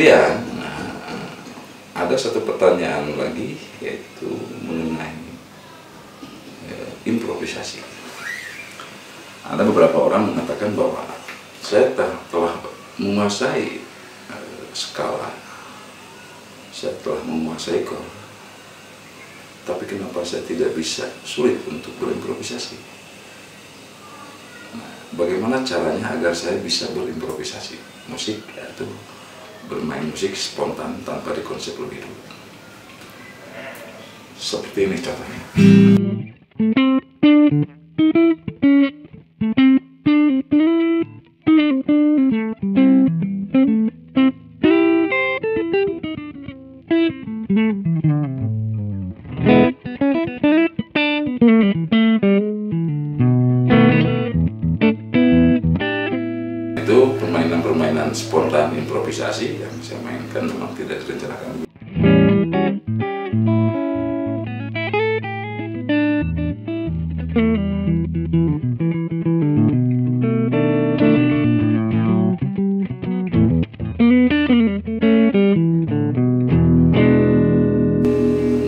Kemudian ada satu pertanyaan lagi, yaitu mengenai improvisasi. Ada beberapa orang mengatakan bahwa saya telah menguasai skala, saya telah menguasai chord, tapi kenapa saya tidak bisa, sulit untuk berimprovisasi? Nah, bagaimana caranya agar saya bisa berimprovisasi musik, yaitu bermain musik spontan tanpa dikonsep lebih dulu? Seperti ini contohnya. Itu permainan-permainan spontan improvisasi yang saya mainkan memang tidak direncanakan.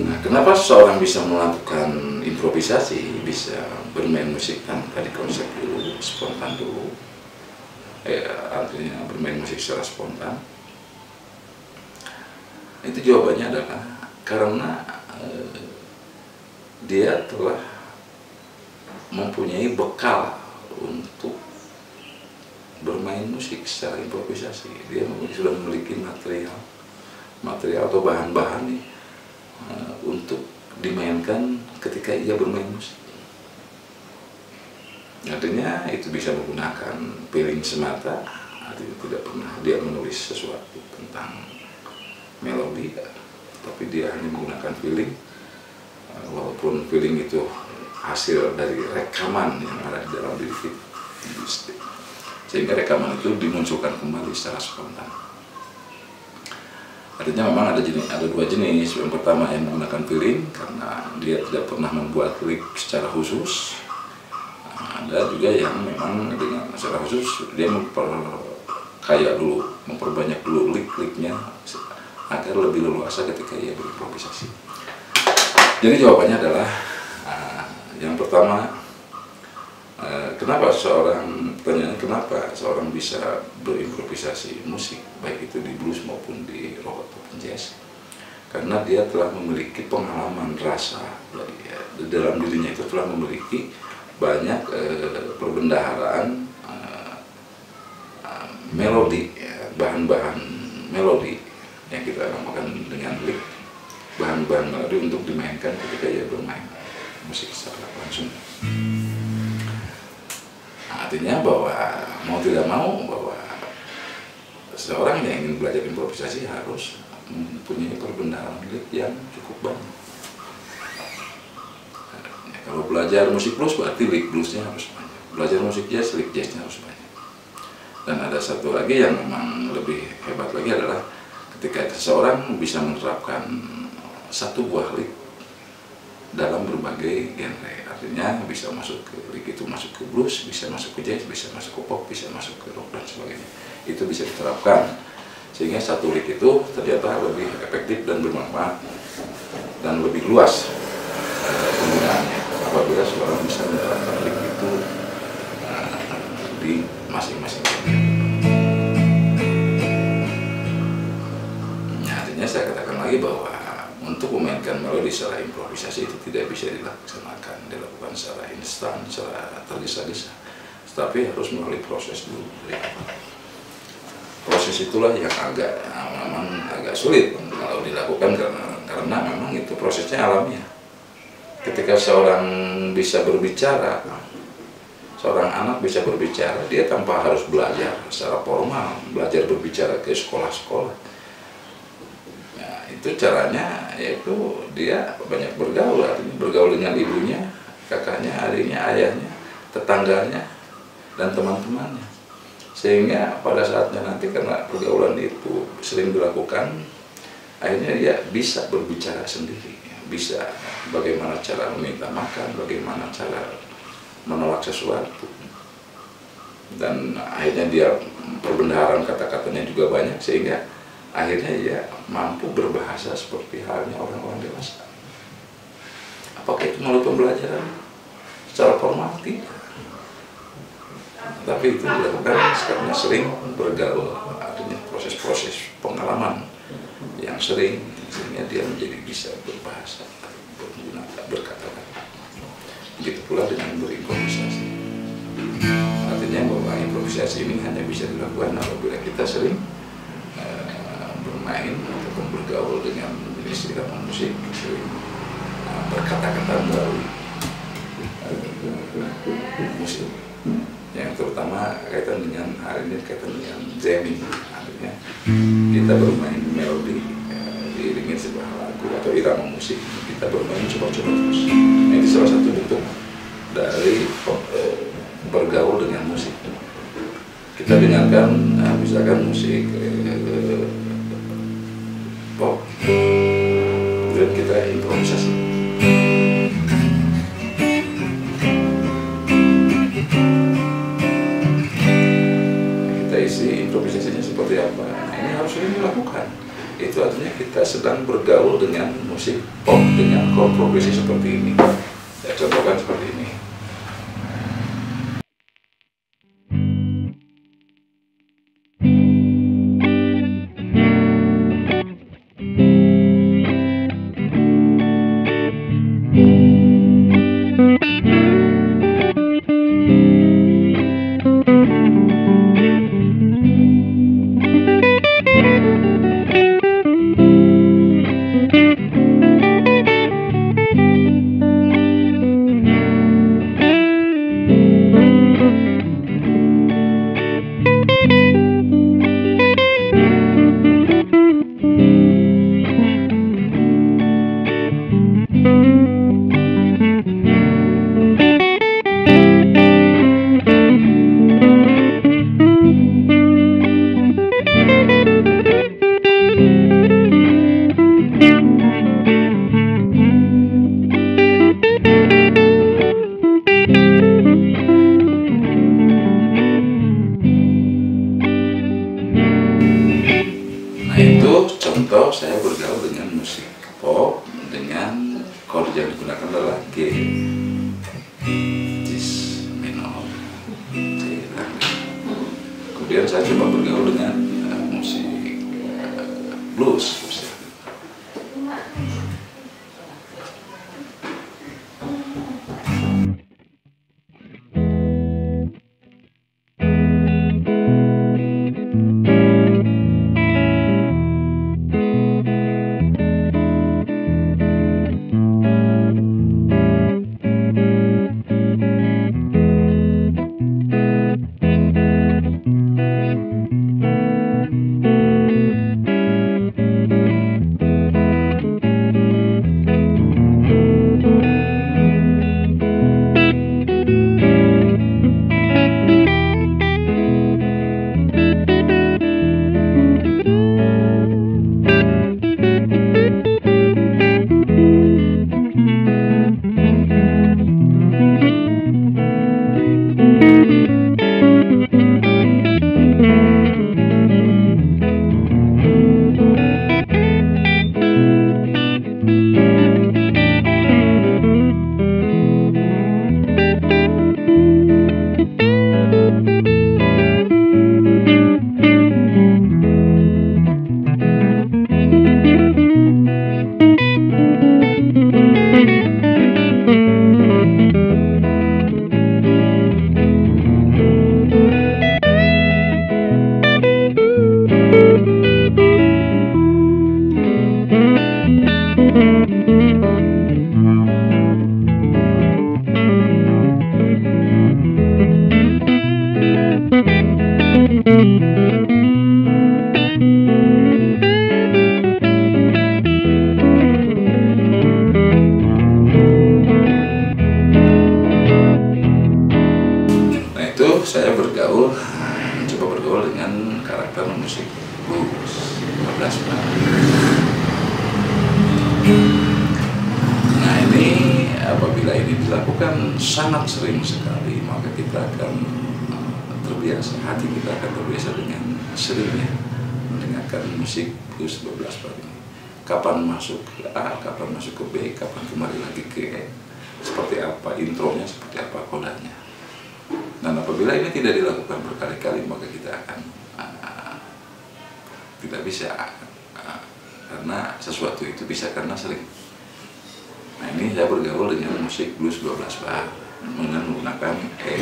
Nah, kenapa seseorang bisa melakukan improvisasi, bisa bermain musik tanpa dikonsep dulu, spontan dulu? Artinya bermain musik secara spontan. Itu jawabannya adalah karena dia telah mempunyai bekal untuk bermain musik secara improvisasi. Dia sudah memiliki material atau bahan-bahan nih untuk dimainkan ketika ia bermain musik. Artinya itu bisa menggunakan feeling semata, artinya tidak pernah dia menulis sesuatu tentang melodi, tapi dia hanya menggunakan feeling, walaupun feeling itu hasil dari rekaman yang ada di dalam diri kita, sehingga rekaman itu dimunculkan kembali secara spontan. Artinya memang ada dua jenis. Yang pertama yang menggunakan feeling karena dia tidak pernah membuat lirik secara khusus. Ada juga yang memang dengan secara khusus dia memperkaya dulu, memperbanyak dulu lirik-liriknya agar lebih leluasa ketika ia berimprovisasi. Jadi jawabannya adalah yang pertama, kenapa seorang bisa berimprovisasi musik, baik itu di blues maupun di rock ataupun jazz? Karena dia telah memiliki pengalaman rasa, di dalam dirinya itu telah memiliki banyak perbendaharaan melodi, bahan-bahan melodi yang kita namakan dengan lick, bahan-bahan melodi untuk dimainkan ketika ia bermain musik secara langsung. Artinya bahwa mau tidak mau bahwa seseorang yang ingin belajar improvisasi harus mempunyai perbendaharaan lick yang cukup banyak. Kalau belajar musik blues berarti lick bluesnya harus banyak. Belajar musik jazz, lick jazznya harus banyak. Dan ada satu lagi yang memang lebih hebat lagi adalah ketika seseorang bisa menerapkan satu buah lick dalam berbagai genre. Artinya bisa masuk ke lick itu masuk ke blues, bisa masuk ke jazz, bisa masuk ke pop, bisa masuk ke rock dan sebagainya. Itu bisa diterapkan sehingga satu lick itu ternyata lebih efektif dan bermanfaat dan lebih luas penggunaannya apabila seorang bisa menerapkan lick itu di masing-masing genre. Nah, artinya saya katakan lagi bahwa untuk memainkan melodi secara improvisasi itu tidak bisa dilakukan secara instan, secara tergesa-gesa, tetapi harus melalui proses dulu. Proses itulah yang memang agak sulit kalau dilakukan karena memang itu prosesnya alamiah. Ketika seorang bisa berbicara, seorang anak bisa berbicara, dia tanpa harus belajar secara formal, belajar berbicara ke sekolah-sekolah. Nah, itu caranya yaitu dia banyak bergaul, artinya bergaul dengan ibunya, kakaknya, adiknya, ayahnya, tetangganya, dan teman-temannya. Sehingga pada saatnya nanti karena pergaulan itu sering dilakukan, akhirnya dia bisa berbicara sendiri, bisa bagaimana cara meminta makan, bagaimana cara menolak sesuatu, dan akhirnya dia perbendaharaan kata-katanya juga banyak sehingga akhirnya ya mampu berbahasa seperti halnya orang-orang dewasa. Apakah itu melalui pembelajaran secara formal? Tidak. Tapi itu dilakukan karena sering bergaul, artinya proses-proses pengalaman yang sering, sehingga dia menjadi bisa berbahasa, berguna, berkata-kata. Begitu pula dengan berimprovisasi. Artinya bahwa improvisasi ini hanya bisa dilakukan apabila kita sering bermain ataupun bergaul dengan jenis irama musik, sering berkata-kata melalui musik, yang terutama kaitan dengan hari ini kaitan dengan jamming, artinya kita bermain melodi diiringi sebuah lagu atau irama musik, kita bermain coba-coba terus. Nah, ini salah satu bentuk dari bergaul dengan musik. Kita dengarkan misalkan musik pop, kemudian kita improvisasi. Kita isi improvisasinya seperti apa. Nah, ini harus sering dilakukan. Itu artinya kita sedang bergaul dengan musik pop dengan chord progresi seperti ini. Saya contohkan seperti ini. Itu contoh saya bergaul dengan musik pop dengan chord yang digunakan adalah G, Cis minor, C. Kemudian saya coba bergaul dengan musik blues. Saya mencoba bergaul dengan karakter musik blues 15 menit. Nah, ini apabila ini dilakukan sangat sering sekali, maka kita akan terbiasa, hati kita akan terbiasa dengan seringnya mendengarkan memainkan musik blues 12 bar ini. Kapan masuk ke A, kapan masuk ke B, kapan kembali lagi ke E, seperti apa intronya, seperti apa kodanya. Dan apabila ini tidak dilakukan berkali-kali, maka kita akan tidak bisa, karena sesuatu itu bisa karena sering. Nah, ini saya bergaul dengan musik blues 12 bar dengan menggunakan E.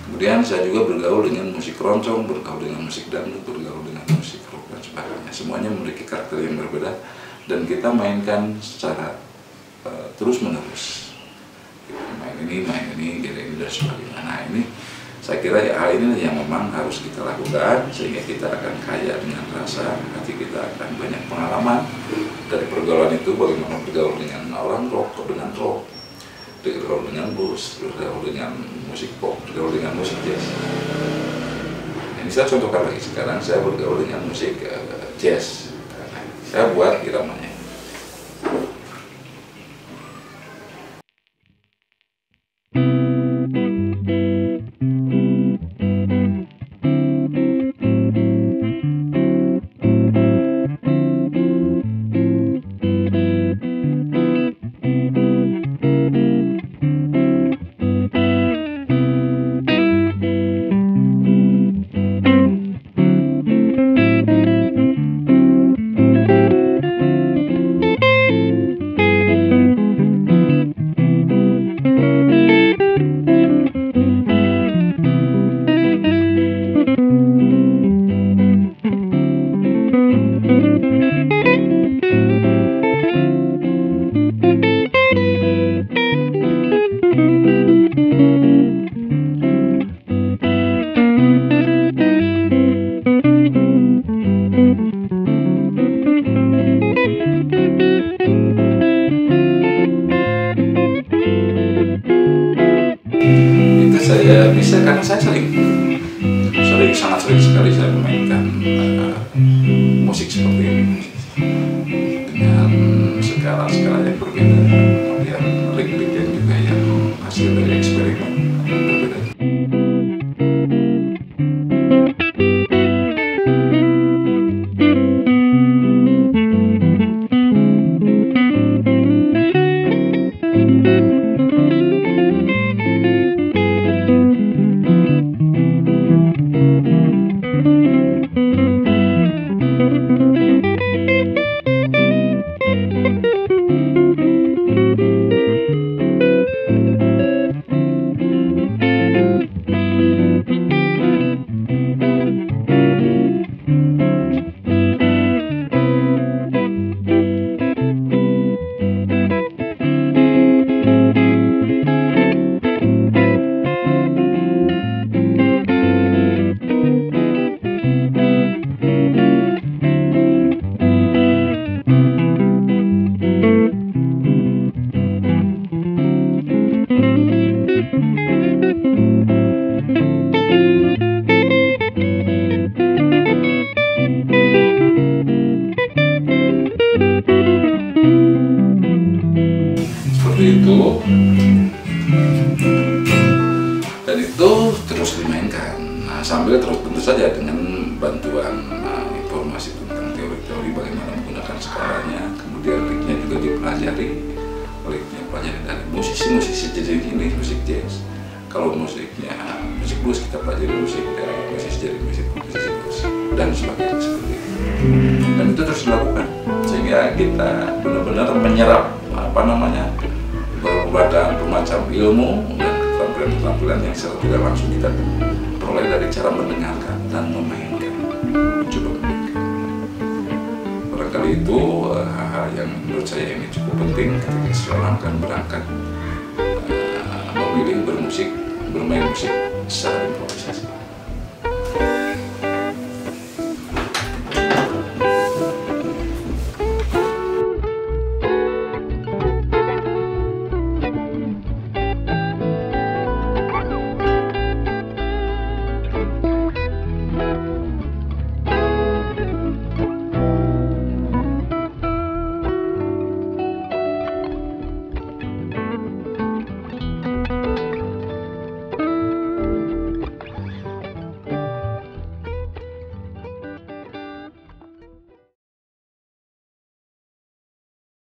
Kemudian saya juga bergaul dengan musik keroncong, bergaul dengan musik dangdut, bergaul dengan musik rock dan sebagainya. Semuanya memiliki karakter yang berbeda dan kita mainkan secara terus-menerus. Main ini, gini dan sebagainya. Nah, ini saya kira hal ini yang memang harus kita lakukan sehingga kita akan kaya dengan rasa, nanti kita akan banyak pengalaman dari pergaulan itu, bagaimana bergaul dengan orang rock, dengan rock, bergaul dengan blues, bergaul dengan musik pop, bergaul dengan musik jazz. Ini saya contohkan lagi, sekarang saya bergaul dengan musik jazz. Saya buat iramanya. Saya bisa karena saya sangat sering sekali saya memainkan musik seperti ini dengan skala-skala yang berbeda, kemudian lik-lik yang juga yang hasil dari eksperimen yang berbeda. Itu dan itu terus dimainkan. Nah, sambil terus tentu saja dengan bantuan informasi tentang teori-teori bagaimana menggunakan skalanya, kemudian licknya juga dipelajari, licknya pelajari dari musisi-musisi jadi ini musik jazz. Kalau musiknya musik blues kita pelajari musik dari musisi jadi musik blues dan sebagainya seperti itu. Dan itu terus dilakukan sehingga kita benar-benar menyerap berbagai macam ilmu dan keterampilan-keterampilan yang secara tidak langsung kita peroleh dari cara mendengarkan dan memainkan, mencoba memainkan. Barangkali itu hal-hal yang menurut saya ini cukup penting ketika seseorang akan berangkat memilih bermain musik secara improvisasi.